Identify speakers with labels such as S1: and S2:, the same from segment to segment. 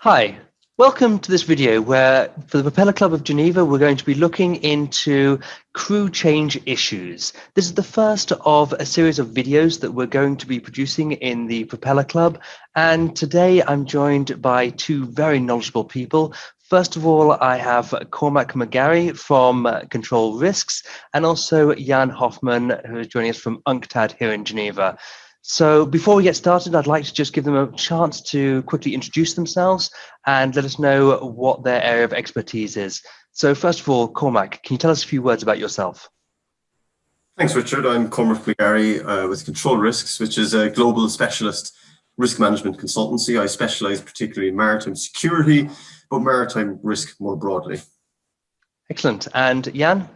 S1: Hi, welcome to this video where for the Propeller Club of Geneva we're going to be looking into crew change issues. This is the first of a series of videos that we're going to be producing in the Propeller Club, and today I'm joined by two very knowledgeable people. First of all, I have Cormac Mc Garry from Control Risks, and also Jan Hoffmann, who is joining us from UNCTAD here in Geneva. So before we get started, I'd like to just give them a chance to quickly introduce themselves and let us know what their area of expertise is. So first of all, Cormac, can you tell us a few words about yourself?
S2: Thanks, Richard. I'm Cormac Mc Garry with Control Risks, which is a global specialist risk management consultancy. I specialize particularly in maritime security, but maritime risk more broadly.
S1: Excellent. And Jan?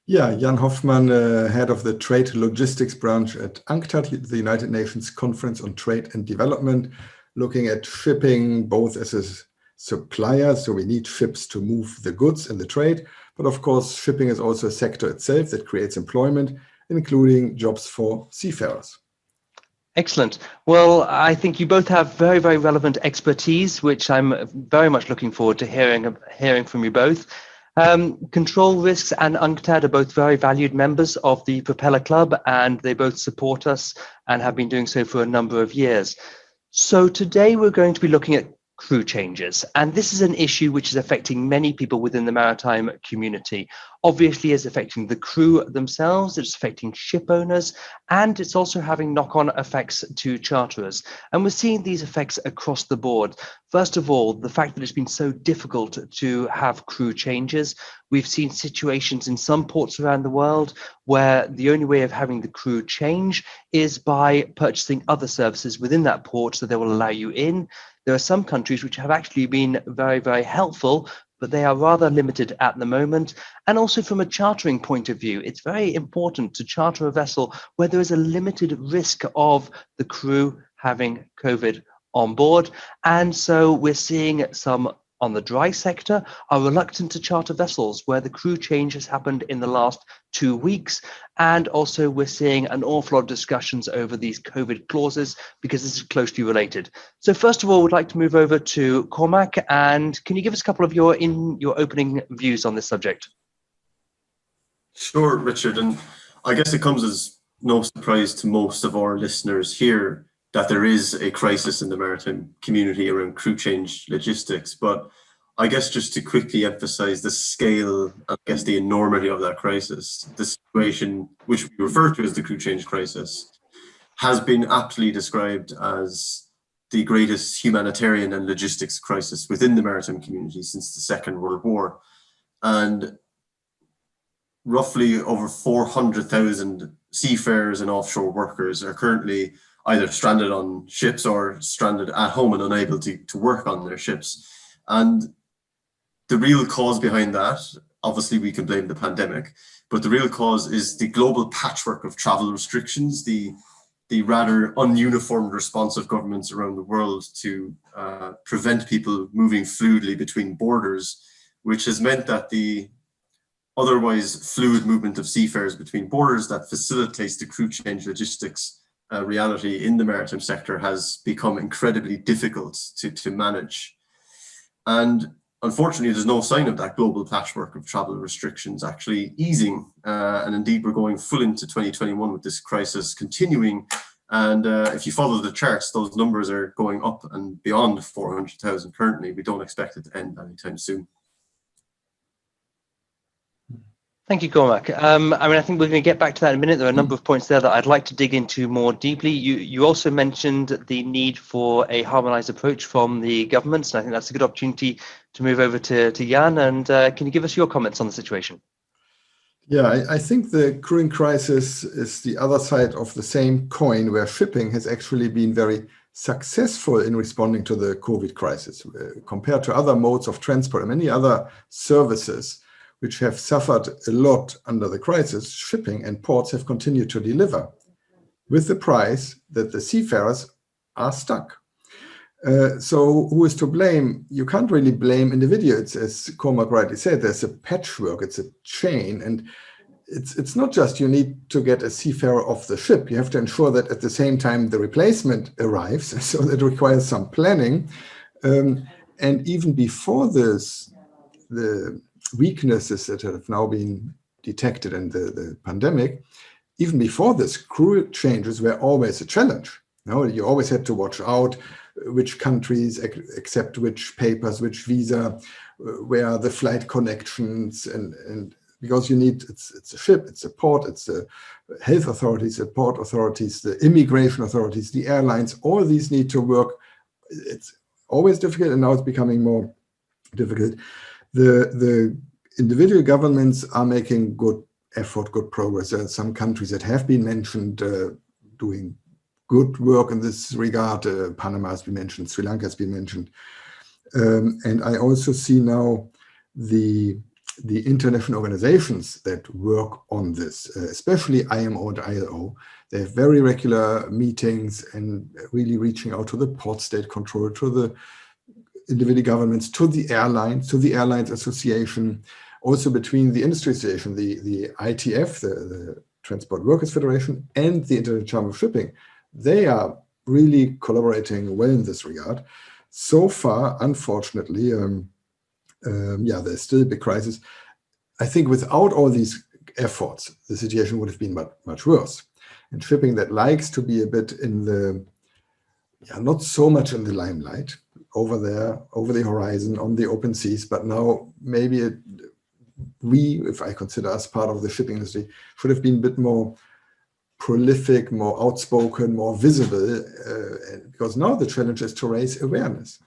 S3: Yeah, Jan Hoffmann, head of the Trade Logistics branch at UNCTAD, the United Nations Conference on Trade and Development, looking at shipping both as a supplier, so we need ships to move the goods in the trade, but of course shipping is also a sector itself that creates employment, including jobs for seafarers.
S1: Excellent. Well, I think you both have very, very relevant expertise, which I'm very much looking forward to hearing from you both. Control Risks and UNCTAD are both very valued members of the Propeller Club, and they both support us and have been doing so for a number of years. So today we're going to be looking at crew changes, and this is an issue which is affecting many people within the maritime community. Obviously, it's affecting the crew themselves, it's affecting ship owners, and it's also having knock-on effects to charterers. And we're seeing these effects across the board. First of all, the fact that it's been so difficult to have crew changes. We've seen situations in some ports around the world where the only way of having the crew change is by purchasing other services within that port so they will allow you in. There are some countries which have actually been very, very helpful, but they are rather limited at the moment. And also from a chartering point of view, it's very important to charter a vessel where there is a limited risk of the crew having COVID on board. And so we're seeing some on the dry sector are reluctant to charter vessels where the crew change has happened in the last 2 weeks. And also we're seeing an awful lot of discussions over these COVID clauses because this is closely related. So first of all, we'd like to move over to Cormac, and can you give us a couple of your opening views on this subject?
S2: Sure, Richard. And I guess it comes as no surprise to most of our listeners here that there is a crisis in the maritime community around crew change logistics. But I guess just to quickly emphasize the scale, I guess the enormity of that crisis, the situation which we refer to as the crew change crisis, has been aptly described as the greatest humanitarian and logistics crisis within the maritime community since the Second World War. And roughly over 400,000 seafarers and offshore workers are currently either stranded on ships or stranded at home and unable to work on their ships. And the real cause behind that, obviously we can blame the pandemic, but the real cause is the global patchwork of travel restrictions, the rather ununiformed response of governments around the world to prevent people moving fluidly between borders, which has meant that the otherwise fluid movement of seafarers between borders that facilitates the crew change logistics reality in the maritime sector has become incredibly difficult to manage. And unfortunately, there's no sign of that global patchwork of travel restrictions actually easing. And indeed, we're going full into 2021 with this crisis continuing. And if you follow the charts, those numbers are going up and beyond 400,000 currently. We don't expect it to end anytime soon.
S1: Thank you, Cormac. I think we're going to get back to that in a minute. There are a number of points there that I'd like to dig into more deeply. You also mentioned the need for a harmonized approach from the governments, and I think that's a good opportunity to move over to Jan. And can you give us your comments on the situation?
S3: Yeah, I think the crewing crisis is the other side of the same coin, where shipping has actually been very successful in responding to the COVID crisis. Compared to other modes of transport and many other services, which have suffered a lot under the crisis, shipping and ports have continued to deliver with the price that the seafarers are stuck. So who is to blame? You can't really blame individuals. As Cormac rightly said, there's a patchwork, it's a chain, and it's not just you need to get a seafarer off the ship. You have to ensure that at the same time the replacement arrives. So that requires some planning. And even before this, the weaknesses that have now been detected in the pandemic, even before this, crew changes were always a challenge. You always had to watch out which countries accept which papers, which visa, where are the flight connections, and because you need, it's a ship, it's a port, it's the health authorities, the port authorities, the immigration authorities, the airlines, all these need to work. It's always difficult, and now it's becoming more difficult. The individual governments are making good effort, good progress. There are some countries that have been mentioned doing good work in this regard. Panama has been mentioned, Sri Lanka has been mentioned. And I also see now the international organizations that work on this, especially IMO and ILO. They have very regular meetings and really reaching out to the port state control, to the individual governments, to the airlines association, also between the industry association, the ITF, the Transport Workers Federation, and the International Chamber of Shipping. They are really collaborating well in this regard. So far, unfortunately, there's still a big crisis. I think without all these efforts, the situation would have been much worse. And shipping that likes to be a bit in the, not so much in the limelight, over there, over the horizon, on the open seas, but now maybe we, if I consider us part of the shipping industry, should have been a bit more prolific, more outspoken, more visible, because now the challenge is to raise awareness.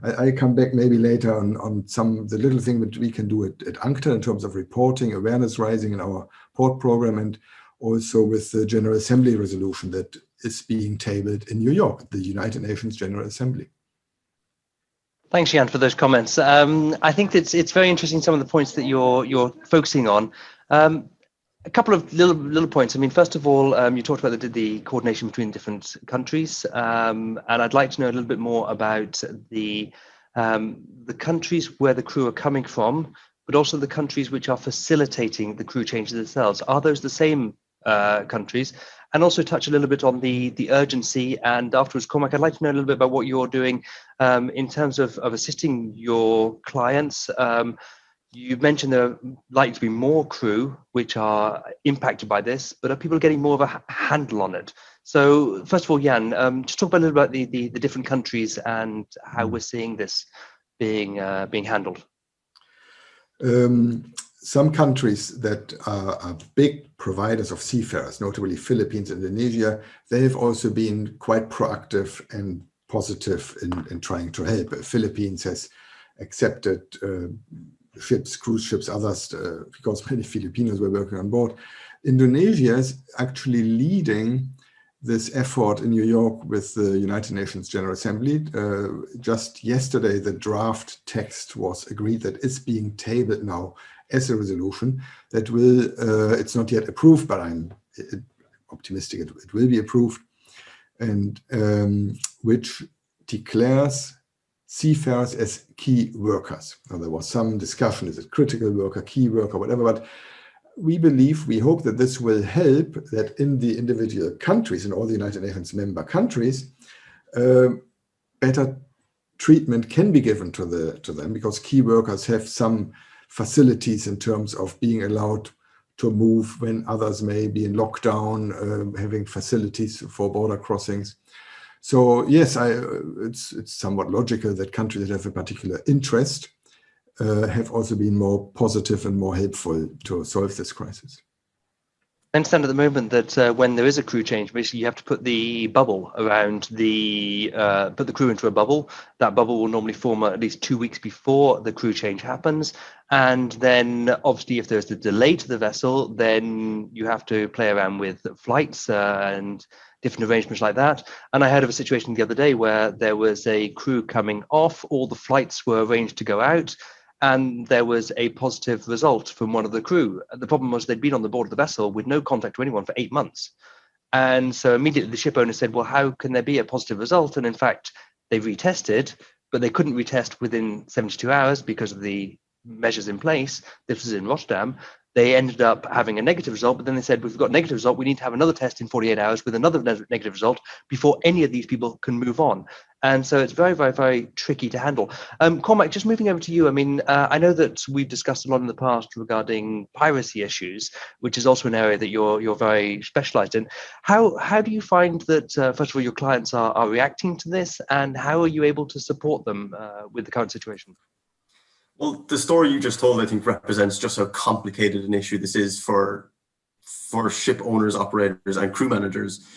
S3: I come back maybe later on the little thing that we can do at UNCTAD in terms of reporting, awareness raising in our port program, and also with the General Assembly resolution that is being tabled in New York, the United Nations General Assembly.
S1: Thanks, Jan, for those comments. I think it's very interesting, some of the points that you're focusing on. A couple of little points. I mean, first of all, you talked about the coordination between different countries, and I'd like to know a little bit more about the countries where the crew are coming from, but also the countries which are facilitating the crew changes themselves. Are those the same countries? And also touch a little bit on the urgency. And afterwards, Cormac, I'd like to know a little bit about what you're doing in terms of assisting your clients. You mentioned there are likely to be more crew which are impacted by this, but are people getting more of a handle on it? So first of all, Jan, just talk about a little about the different countries and how we're seeing this being handled.
S3: Some countries that are big providers of seafarers, notably Philippines, Indonesia, they have also been quite proactive and positive in trying to help. Philippines has accepted ships, cruise ships, others, because many Filipinos were working on board. Indonesia is actually leading this effort in New York with the United Nations General Assembly. Just yesterday, the draft text was agreed that is being tabled now as a resolution that will, it's not yet approved, but I'm optimistic it will be approved, and which declares seafarers as key workers. Now, there was some discussion, is it critical worker, key worker, whatever, but we hope that this will help that in the individual countries, in all the United Nations member countries, better treatment can be given to them, because key workers have some facilities in terms of being allowed to move when others may be in lockdown, having facilities for border crossings. So yes, it's somewhat logical that countries that have a particular interest have also been more positive and more helpful to solve this crisis.
S1: I understand at the moment that when there is a crew change, basically you have to put the bubble around put the crew into a bubble. That bubble will normally form at least 2 weeks before the crew change happens. And then obviously if there's a delay to the vessel, then you have to play around with flights and different arrangements like that. And I heard of a situation the other day where there was a crew coming off, all the flights were arranged to go out, and there was a positive result from one of the crew. The problem was they'd been on the board of the vessel with no contact to anyone for 8 months. And so immediately the ship owner said, well, how can there be a positive result? And in fact, they retested, but they couldn't retest within 72 hours because of the measures in place. This was in Rotterdam. They ended up having a negative result, but then they said, we've got a negative result, we need to have another test in 48 hours with another negative result before any of these people can move on. And so it's very, very, very tricky to handle. Cormac, just moving over to you. I mean, I know that we've discussed a lot in the past regarding piracy issues, which is also an area that you're very specialized in. How do you find that, first of all, your clients are reacting to this, and how are you able to support them with the current situation?
S2: Well, the story you just told, I think, represents just how complicated an issue this is for ship owners, operators, and crew managers.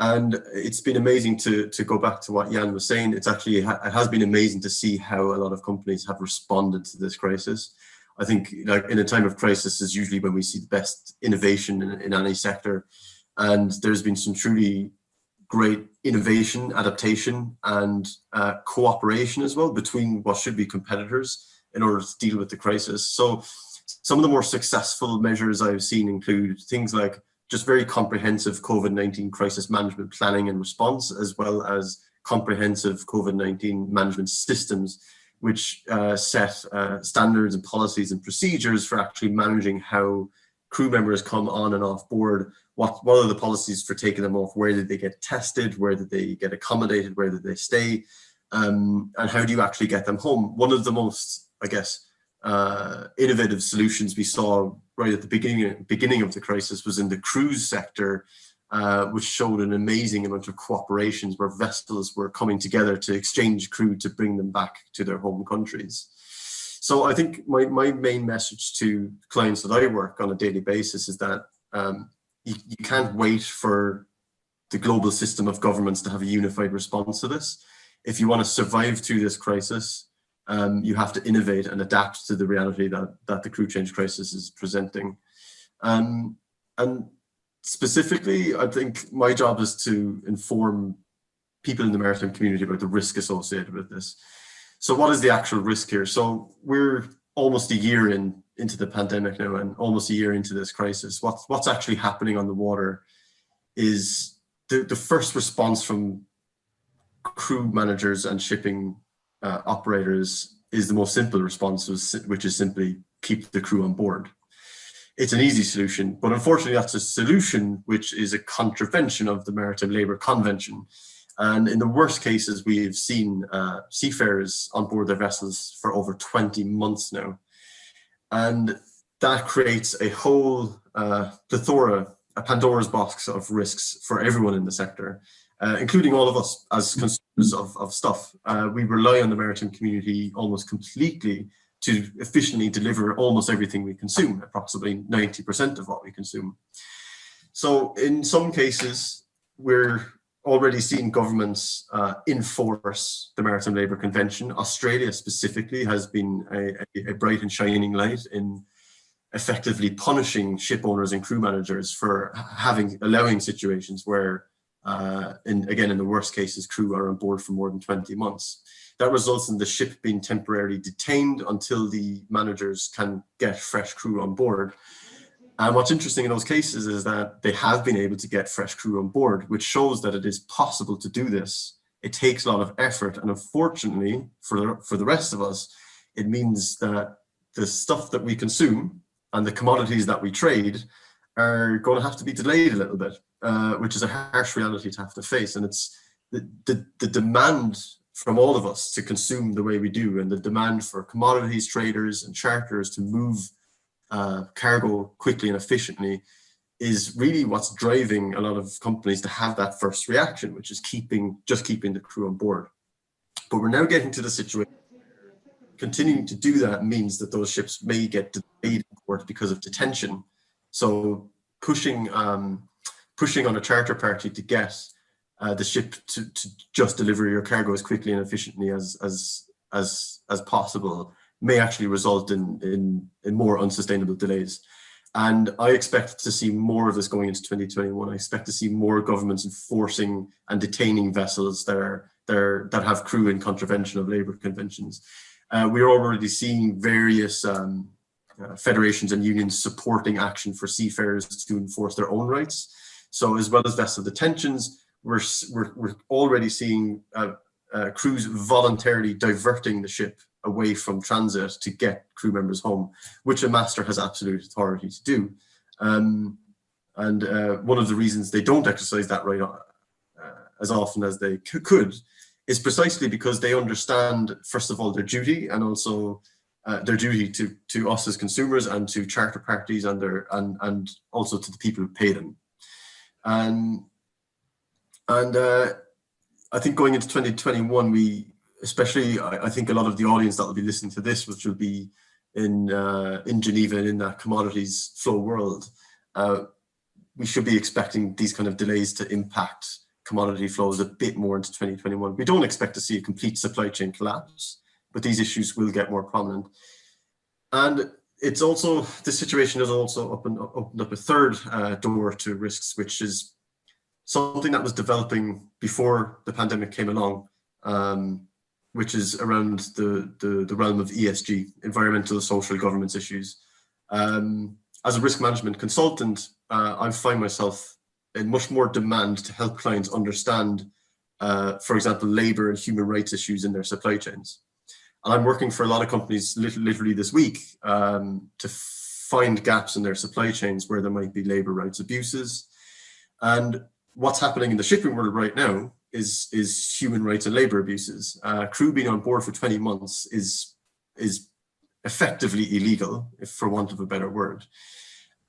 S2: And it's been amazing to go back to what Jan was saying. It has been amazing to see how a lot of companies have responded to this crisis. I think, like, in a time of crisis is usually when we see the best innovation in any sector. And there's been some truly great innovation, adaptation, and cooperation as well between what should be competitors in order to deal with the crisis. So some of the more successful measures I've seen include things like just very comprehensive COVID-19 crisis management planning and response, as well as comprehensive COVID-19 management systems, which set standards and policies and procedures for actually managing how crew members come on and off board. What are the policies for taking them off? Where did they get tested? Where did they get accommodated? Where did they stay? And how do you actually get them home? One of the most, I guess, innovative solutions we saw right at the beginning of the crisis was in the cruise sector, which showed an amazing amount of cooperations where vessels were coming together to exchange crew to bring them back to their home countries. So I think my main message to clients that I work on a daily basis is that you can't wait for the global system of governments to have a unified response to this. If you want to survive through this crisis, you have to innovate and adapt to the reality that the crew change crisis is presenting. And specifically, I think my job is to inform people in the maritime community about the risk associated with this. So what is the actual risk here? So we're almost a year into the pandemic now, and almost a year into this crisis. What's actually happening on the water is the first response from crew managers and shipping operators is the most simple response, which is simply keep the crew on board. It's an easy solution, but unfortunately that's a solution which is a contravention of the Maritime Labour Convention. And in the worst cases, we've seen seafarers on board their vessels for over 20 months now. And that creates a whole plethora, a Pandora's box of risks for everyone in the sector, including all of us as consumers of stuff. We rely on the maritime community almost completely to efficiently deliver almost everything we consume, approximately 90% of what we consume. So in some cases, we're already seeing governments enforce the Maritime Labour Convention. Australia specifically has been a bright and shining light in effectively punishing ship owners and crew managers for allowing situations where, in the worst cases, crew are on board for more than 20 months. That results in the ship being temporarily detained until the managers can get fresh crew on board. And what's interesting in those cases is that they have been able to get fresh crew on board, which shows that it is possible to do this. It takes a lot of effort. And unfortunately, for the rest of us, it means that the stuff that we consume and the commodities that we trade are going to have to be delayed a little bit, which is a harsh reality to have to face. And it's the demand from all of us to consume the way we do, and the demand for commodities traders and charterers to move cargo quickly and efficiently is really what's driving a lot of companies to have that first reaction, which is just keeping the crew on board. But we're now getting to the situation. Continuing to do that means that those ships may get delayed in port because of detention. So pushing on a charter party to get the ship to just deliver your cargo as quickly and efficiently as possible may actually result in more unsustainable delays. And I expect to see more of this going into 2021. I expect to see more governments enforcing and detaining vessels that have crew in contravention of labour conventions. We're already seeing various federations and unions supporting action for seafarers to enforce their own rights. So as well as vessel detentions, we're already seeing crews voluntarily diverting the ship away from transit to get crew members home, which a master has absolute authority to do. And one of the reasons they don't exercise that right as often as they could is precisely because they understand, first of all, their duty, and also their duty to us as consumers and to charter parties and also to the people who pay them. And I think going into 2021, especially I think a lot of the audience that will be listening to this, which will be in Geneva and in that commodities flow world, we should be expecting these kind of delays to impact commodity flows a bit more into 2021. We don't expect to see a complete supply chain collapse, but these issues will get more prominent. And it's also, this situation has also opened up a third door to risks, which is something that was developing before the pandemic came along, which is around the realm of ESG, environmental, social, governance issues. As a risk management consultant, I find myself in much more demand to help clients understand, for example, labor and human rights issues in their supply chains. And I'm working for a lot of companies literally this week to find gaps in their supply chains where there might be labor rights abuses. And what's happening in the shipping world right now is human rights and labor abuses. Crew being on board for 20 months is effectively illegal, if for want of a better word.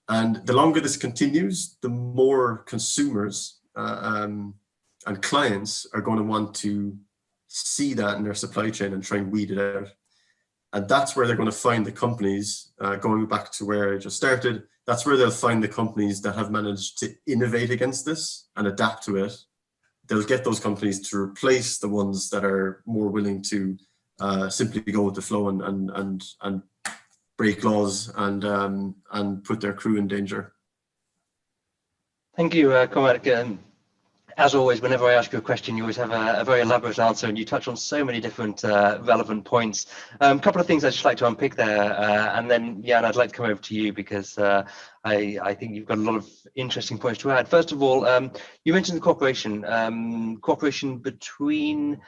S2: And the longer this continues, the more consumers and clients are going to want to see that in their supply chain and try and weed it out. And that's where they're going to find the companies, going back to where I just started, that's where they'll find the companies that have managed to innovate against this and adapt to it. They'll get those companies to replace the ones that are more willing to simply go with the flow and break laws and put their crew in danger.
S1: Thank you, Cormac. As always, whenever I ask you a question, you always have a very elaborate answer, and you touch on so many different relevant points. A couple of things I'd just like to unpick there, and then Jan, I'd like to come over to you because I think you've got a lot of interesting points to add. First of all, you mentioned the cooperation between.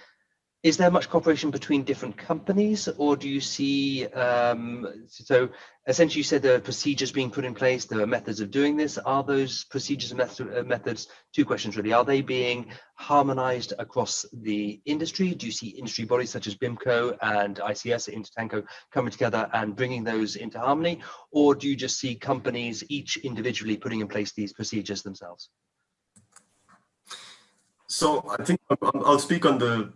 S1: Is there much cooperation between different companies, or do you see, so essentially you said there are procedures being put in place, there are methods of doing this. Are those procedures and methods, two questions really, are they being harmonized across the industry? Do you see industry bodies such as BIMCO and ICS, Intertanko, coming together and bringing those into harmony? Or do you just see companies each individually putting in place these procedures themselves?
S2: So I think I'll speak on the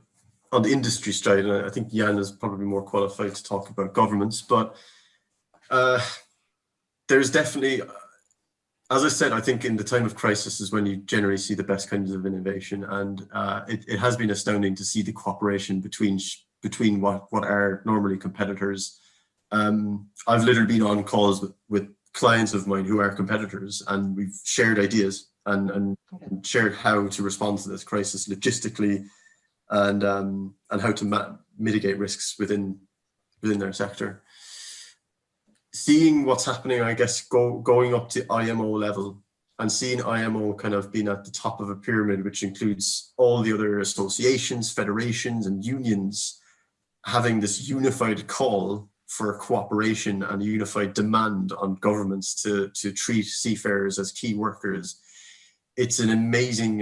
S2: industry side, and I think Jan is probably more qualified to talk about governments, but there's definitely, as I said, I think in the time of crisis is when you generally see the best kinds of innovation, and it has been astounding to see the cooperation between what are normally competitors. I've literally been on calls with clients of mine who are competitors, and we've shared ideas and shared how to respond to this crisis logistically, and how to mitigate risks within their sector. Seeing what's happening, I guess, going up to IMO level, and seeing IMO kind of being at the top of a pyramid, which includes all the other associations, federations, and unions, having this unified call for cooperation and a unified demand on governments to treat seafarers as key workers. It's an amazing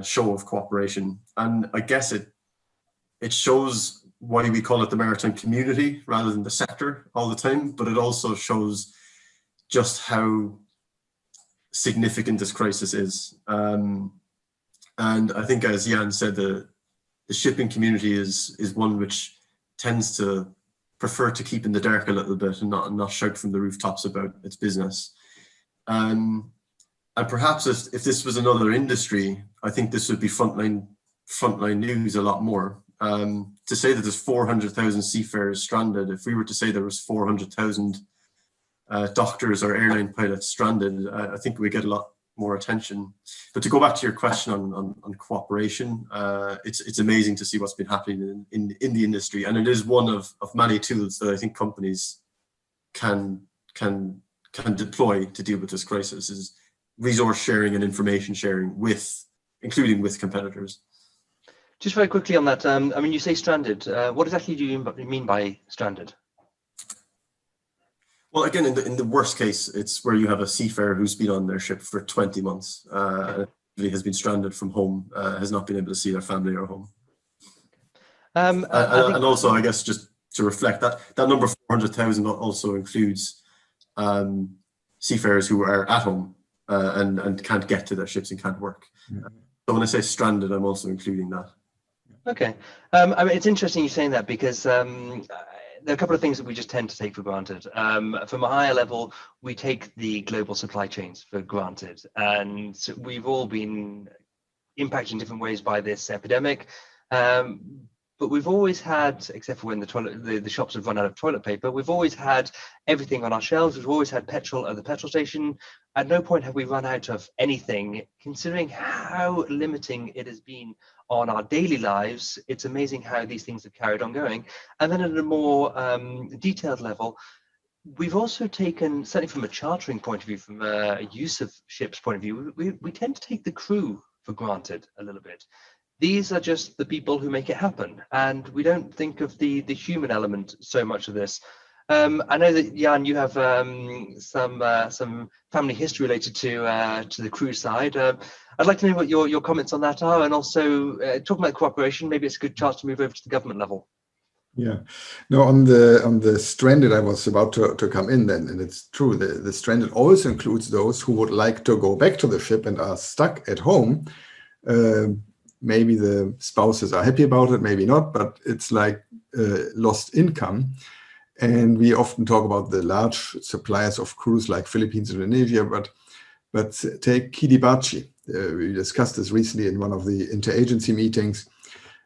S2: show of cooperation, and I guess it shows why we call it the maritime community rather than the sector all the time, but it also shows just how significant this crisis is. And I think, as Jan said, the shipping community is one which tends to prefer to keep in the dark a little bit and not shout from the rooftops about its business. And perhaps if this was another industry, I think this would be frontline news a lot more. To say that there's 400,000 seafarers stranded, if we were to say there was 400,000 doctors or airline pilots stranded, I think we get a lot more attention. But to go back to your question on cooperation, it's amazing to see what's been happening in the industry, and it is one of many tools that I think companies can deploy to deal with this crisis, is resource sharing and information sharing including with competitors.
S1: Just very quickly on that, I mean, you say stranded. What exactly do you mean by stranded?
S2: Well, again, in the worst case, it's where you have a seafarer who's been on their ship for 20 months and has been stranded from home, has not been able to see their family or home. And also, I guess, just to reflect that number 400,000 also includes seafarers who are at home and can't get to their ships and can't work. So when I say stranded, I'm also including that.
S1: Okay. I mean, it's interesting you saying that because there are a couple of things that we just tend to take for granted. From a higher level, we take the global supply chains for granted, and we've all been impacted in different ways by this epidemic. But we've always had, except for when the shops have run out of toilet paper, we've always had everything on our shelves. We've always had petrol at the petrol station. At no point have we run out of anything. Considering how limiting it has been on our daily lives, it's amazing how these things have carried on going. And then at a more detailed level, we've also taken, certainly from a chartering point of view, from a use of ships point of view, we tend to take the crew for granted a little bit. These are just the people who make it happen, and we don't think of the human element so much of this. I know that Jan, you have some family history related to the crew side. I'd like to know what your comments on that are, and also talking about cooperation. Maybe it's a good chance to move over to the government level.
S3: Yeah, no, on the stranded, I was about to come in then, and it's true. The stranded also includes those who would like to go back to the ship and are stuck at home. Maybe the spouses are happy about it, maybe not, but it's like lost income. And we often talk about the large suppliers of crews like Philippines, Indonesia, but take Kiribati. We discussed this recently in one of the interagency meetings.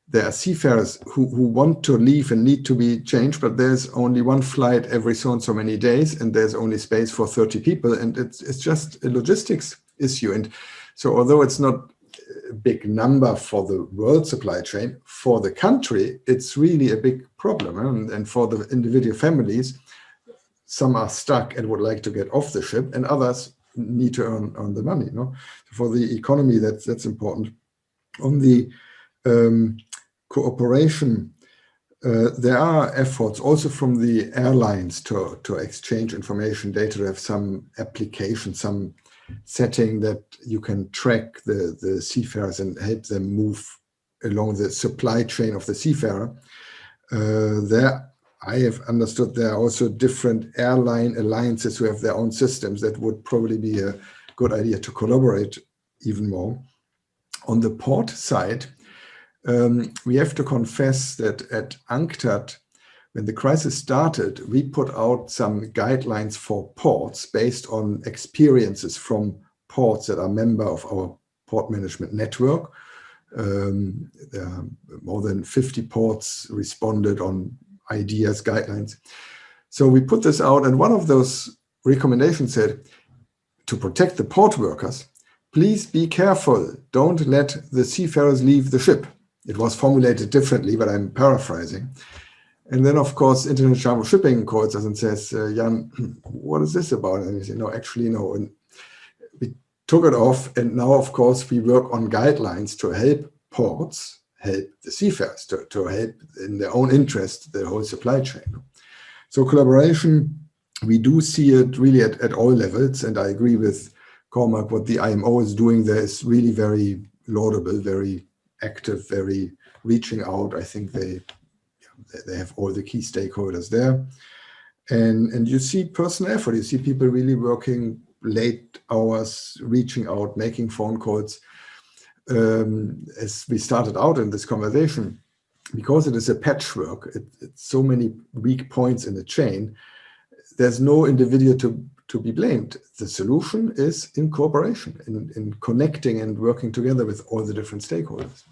S3: There are seafarers who want to leave and need to be changed, but there's only one flight every so and so many days, and there's only space for 30 people, and it's just a logistics issue. And so although it's not a big number for the world supply chain, for the country, it's really a big problem. And for the individual families, some are stuck and would like to get off the ship, and others need to earn the money. No? For the economy, that's important. On the cooperation, there are efforts also from the airlines to exchange information, data, to have some application, some setting that you can track the seafarers and help them move along the supply chain of the seafarer. There, I have understood there are also different airline alliances who have their own systems that would probably be a good idea to collaborate even more. On the port side, we have to confess that at UNCTAD, when the crisis started, we put out some guidelines for ports based on experiences from ports that are member of our port management network. There are more than 50 ports responded on ideas, guidelines. So we put this out, and one of those recommendations said, to protect the port workers, please be careful, don't let the seafarers leave the ship. It was formulated differently, but I'm paraphrasing. And then, of course, International Chamber of Shipping calls us and says, Jan, what is this about? And we say, no, actually, no. And we took it off. And now, of course, we work on guidelines to help ports, help the seafarers, to help in their own interest, the whole supply chain. So collaboration, we do see it really at all levels. And I agree with Cormac, what the IMO is doing there is really very laudable, very active, very reaching out. I think they have all the key stakeholders there. And you see personal effort. You see people really working late hours, reaching out, making phone calls. As we started out in this conversation, because it is a patchwork, it's so many weak points in the chain, there's no individual to be blamed. The solution is in cooperation, in connecting and working together with all the different stakeholders.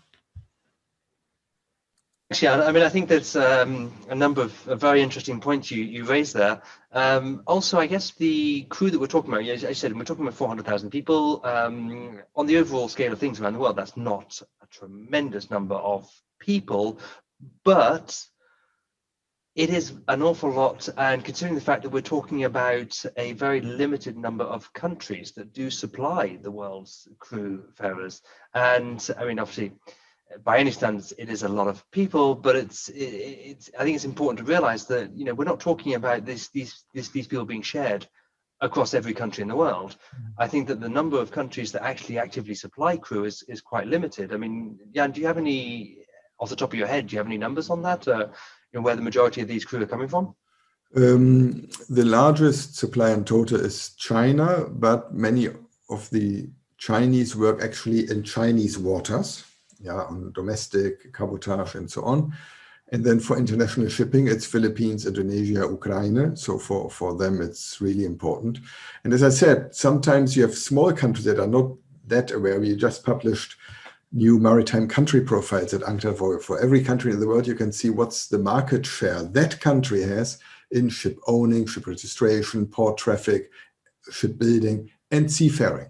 S1: Actually, I mean, I think there's a number of very interesting points you raised there. Also, I guess the crew that we're talking about, as I said, we're talking about 400,000 people. On the overall scale of things around the world, that's not a tremendous number of people, but it is an awful lot. And considering the fact that we're talking about a very limited number of countries that do supply the world's crew farers, and I mean, obviously, by any standards, it is a lot of people, but it's I think it's important to realize that, you know, we're not talking about these people being shared across every country in the world. I think that the number of countries that actually actively supply crew is quite limited. I mean, Jan, do you have any, off the top of your head, do you have any numbers on that? You know, where the majority of these crew are coming from?
S3: The largest supplier in total is China, but many of the Chinese work actually in Chinese waters, yeah, on domestic, cabotage, and so on. And then for international shipping, it's Philippines, Indonesia, Ukraine. So for them, it's really important. And as I said, sometimes you have small countries that are not that aware. We just published new maritime country profiles at UNCTAD. For every country in the world, you can see what's the market share that country has in ship owning, ship registration, port traffic, shipbuilding, and seafaring.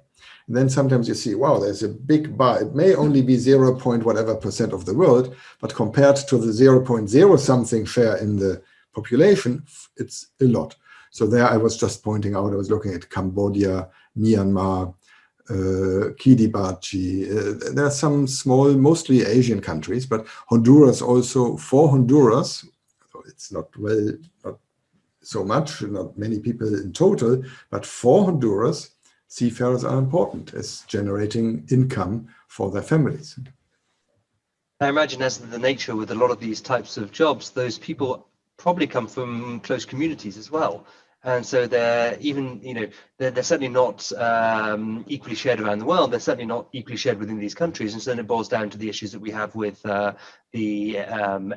S3: And then sometimes you see, wow, there's a big bar. It may only be 0. whatever percent of the world, but compared to the 0.0 something share in the population, it's a lot. So there I was just pointing out, I was looking at Cambodia, Myanmar, Kiribati. There are some small, mostly Asian countries, but Honduras also. For Honduras, it's not so much, not many people in total, but for Honduras, seafarers are important as generating income for their families.
S1: I imagine, as the nature with a lot of these types of jobs, those people probably come from close communities as well. And so they're even, you know, they're certainly not equally shared around the world. They're certainly not equally shared within these countries. And so then it boils down to the issues that we have with the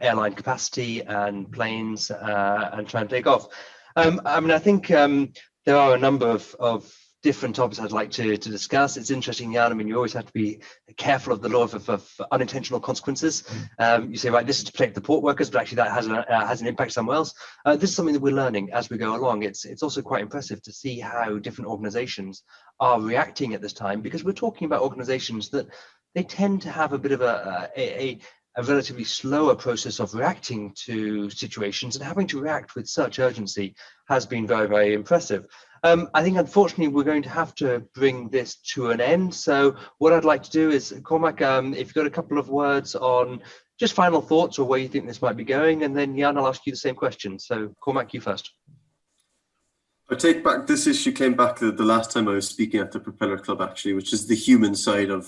S1: airline capacity and planes and trying to take off. I mean, I think there are a number of different topics I'd like to discuss. It's interesting, Jan. I mean, you always have to be careful of the law of unintentional consequences. You say, right, this is to protect the port workers, but actually that has an impact somewhere else. This is something that we're learning as we go along. It's also quite impressive to see how different organizations are reacting at this time, because we're talking about organizations that they tend to have a bit of a relatively slower process of reacting to situations, and having to react with such urgency has been very, very impressive. I think, unfortunately, we're going to have to bring this to an end. So what I'd like to do is, Cormac, if you've got a couple of words on just final thoughts or where you think this might be going, and then Jan, I'll ask you the same question. So Cormac, you first.
S2: I take back, this issue came back the last time I was speaking at the Propeller Club, actually, which is the human side of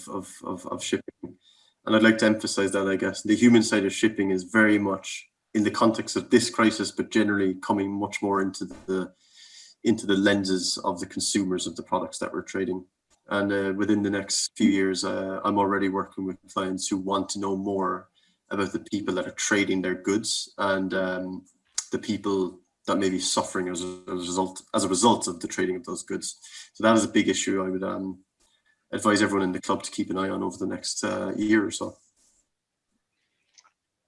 S2: shipping. And I'd like to emphasize that, I guess. The human side of shipping is very much in the context of this crisis, but generally coming much more into the lenses of the consumers of the products that we're trading. And within the next few years, I'm already working with clients who want to know more about the people that are trading their goods and the people that may be suffering as a result of the trading of those goods. So that is a big issue I would advise everyone in the club to keep an eye on over the next year or so.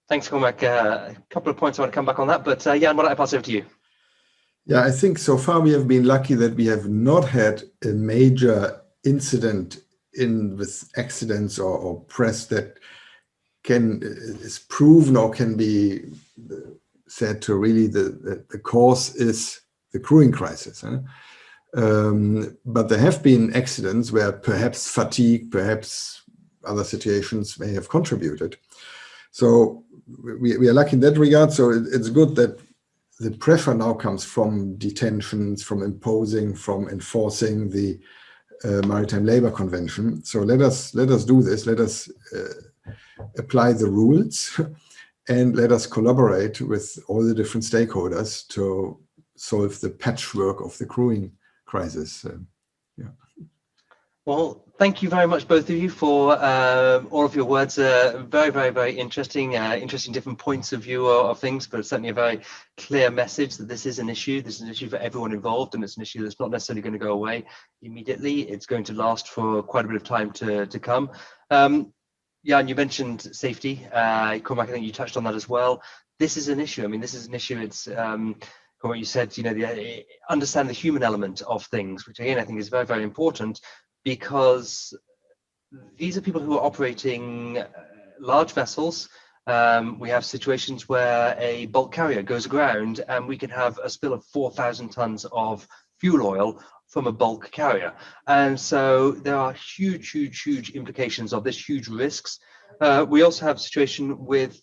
S1: Thanks, Cormac. A couple of points I want to come back on that, but Jan, why don't I pass over to you?
S3: Yeah, I think so far we have been lucky that we have not had a major incident with accidents or press that is proven or can be said to really the cause is the crewing crisis. But there have been accidents where perhaps fatigue, perhaps other situations may have contributed. So we are lucky in that regard. So it's good that the pressure now comes from detentions, from imposing, from enforcing the Maritime Labour Convention. So let us do this. Let us apply the rules, and let us collaborate with all the different stakeholders to solve the patchwork of the crewing crisis. Yeah.
S1: Well, thank you very much, both of you, for all of your words. Very, very, very interesting, interesting different points of view of things, but certainly a very clear message that this is an issue. This is an issue for everyone involved, and it's an issue that's not necessarily going to go away immediately. It's going to last for quite a bit of time to come. Jan, you mentioned safety. Cormac, I think you touched on that as well. This is an issue. I mean, this is an issue. It's what you said, you know, understand the human element of things, which again, I think is very, very important, because these are people who are operating large vessels. We have situations where a bulk carrier goes aground and we can have a spill of 4,000 tons of fuel oil from a bulk carrier. And so there are huge, huge, huge implications of this, huge risks. We also have a situation with,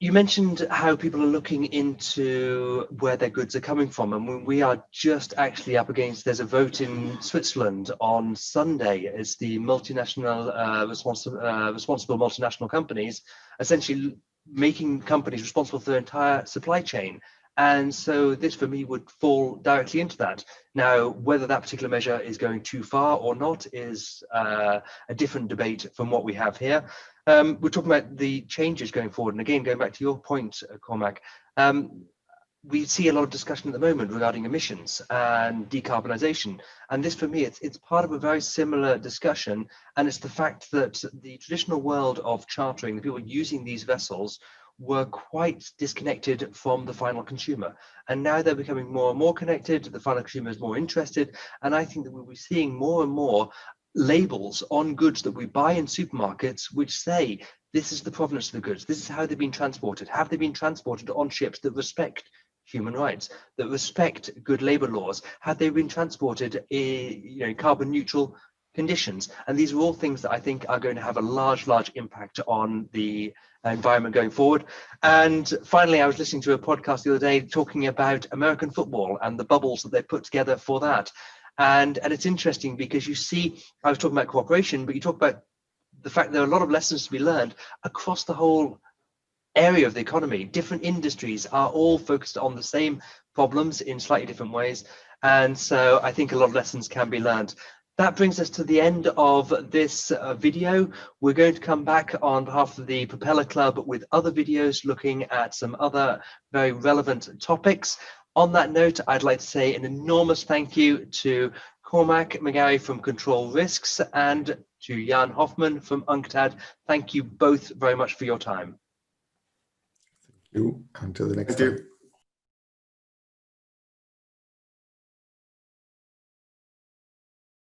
S1: you mentioned how people are looking into where their goods are coming from, and we are just actually up against, there's a vote in Switzerland on Sunday as the multinational, responsible multinational companies, essentially making companies responsible for their entire supply chain. And so this for me would fall directly into that. Now, whether that particular measure is going too far or not is a different debate from what we have here. We're talking about the changes going forward. And again, going back to your point, Cormac, we see a lot of discussion at the moment regarding emissions and decarbonisation. And this, for me, it's part of a very similar discussion. And it's the fact that the traditional world of chartering, the people using these vessels, were quite disconnected from the final consumer. And now they're becoming more and more connected. The final consumer is more interested. And I think that we'll be seeing more and more labels on goods that we buy in supermarkets which say, this is the provenance of the goods, this is how they've been transported. Have they been transported on ships that respect human rights, that respect good labor laws? Have they been transported in carbon neutral conditions? And these are all things that I think are going to have a large impact on the environment going forward. And finally, I was listening to a podcast the other day talking about American football and the bubbles that they put together for that. And it's interesting because you see, I was talking about cooperation, but you talk about the fact there are a lot of lessons to be learned across the whole area of the economy. Different industries are all focused on the same problems in slightly different ways. And so I think a lot of lessons can be learned. That brings us to the end of this video. We're going to come back on behalf of the Propeller Club with other videos looking at some other very relevant topics. On that note, I'd like to say an enormous thank you to Cormac Mc Garry from Control Risks and to Jan Hoffmann from UNCTAD. Thank you both very much for your time.
S3: Thank you. Until the next
S2: Thank
S3: time.
S2: you.